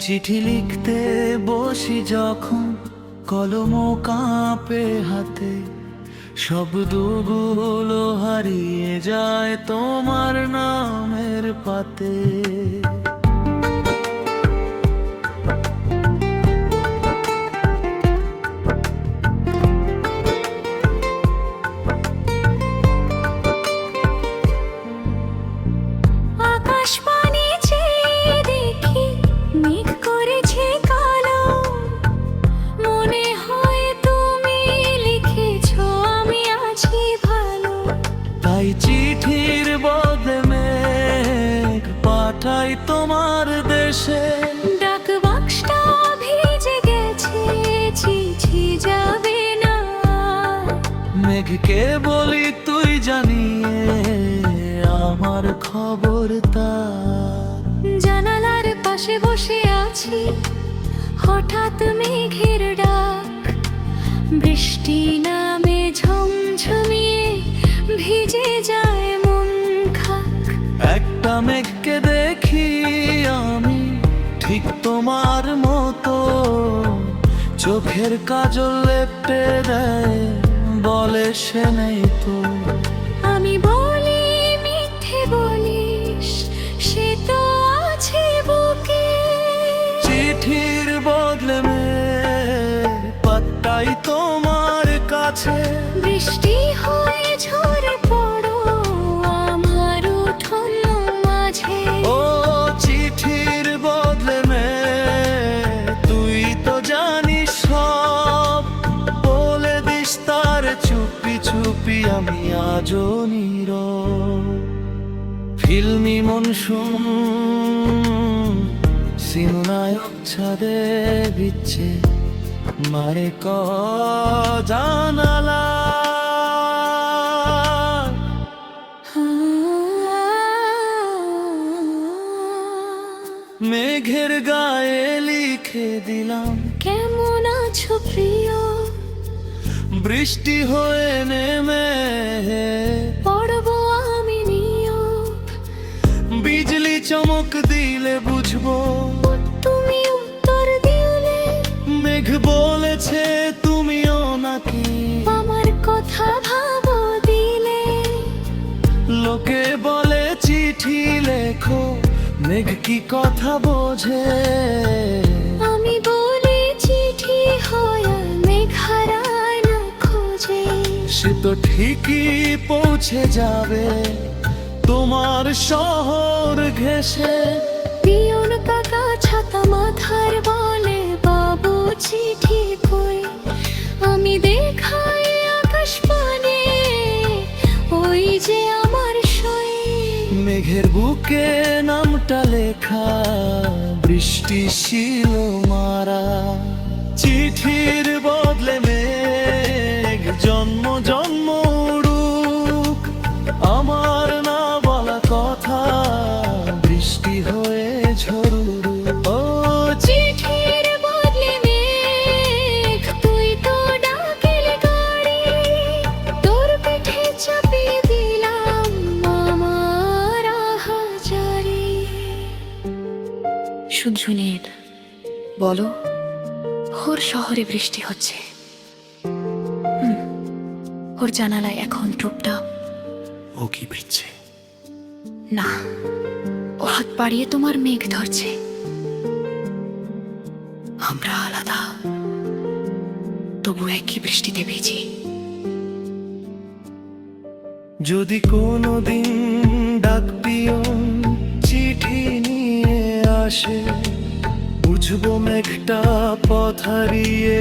চিঠি লিখতে বসি যখন কলম কাঁপে হাতে, শব্দগুলো হারিয়ে যায় তোমার নামের পাতে। তাই চিঠির বদলে মেঘ পাঠাই তোমার দেশে। ডাক বাক্সটা ভিজে গেছে, চিঠি যাবে না। মেঘকে বলি তুই জানিয়ে আমার খবর তার। জানালার পাশে বসে আছি, হঠাৎ মেঘের ডাক। বৃষ্টি নামে ঝমঝমিয়ে ভিজে যায় মন খাক। একটা মেঘকে দেখি আমি ঠিক তোমার মতো, চোখের কাজল লেপটে দেয়, বলে সে নেই তো। আমি বলি মিথ্যে বলিস, সে তো আছে বুকে। চিঠির বদলে মেঘ পাঠাই তোমার কাছে। বৃষ্টি হয়ে ঝরে পড়ো আমার উঠোন মাঝে। ও চিঠির বদলে মেঘ তুই তো জানিস সব, বলে দিস তার চুপি চুপি আমি আজও নীরব। ফিল্মি মনসুম সিনেমায়ক ছাদে দিচ্ছে মারে ক জানালা। মেঘের গায়ে লিখে দিলাম কেমন আছো প্রিয়। বৃষ্টি হয়ে নেমে পড়বো আমি নিয়ম, বিজলি চমক দিলে বুঝবো তুমি উত্তর দিলে। মেঘ বলেছে তুমিও নাকি আমার কথা ভাবো দিলে। লোকে বলে চিঠি লেখো, মেঘ কি কথা বোঝে। আমি বলি চিঠি হয় মেঘ হারায় না খোঁজে। সে তো ঠিকই পৌঁছে যাবে তোমার শহর ঘেঁষে। পিয়ন কাকা ছাতা মাথার বলে বাবু চিঠি কই। আমি দেখাই আকাশ পানে, ওই যে আমার সই। মেঘের বুকে নামটা লেখা, বৃষ্টি ছিল মারা। চিঠির বদলে মেঘ জন্ম জন্ম উড়ুক, আমার না বলা কথা বৃষ্টি হয়ে ঝরুক। ও চিঠির বদলে মেঘ তুই তো ডাকিলে গাড়ি, তোর পিঠে চাপিয়ে দিলাম আমার হাজারি। সুজনের বলো, ওর শহরে বৃষ্টি হচ্ছে। ওর জানালায় এখন টুপটাপ। ও কি ভিজছে? না, ও হাত বাড়িয়ে তোমার মেঘ ধরছে। আমরা আলাদা, তবু একই বৃষ্টিতে ভিজি। যদি কোনোদিন ডাক পিয়ন চিঠি নিয়ে আসে, বুঝবো মেঘটা পথ হারিয়ে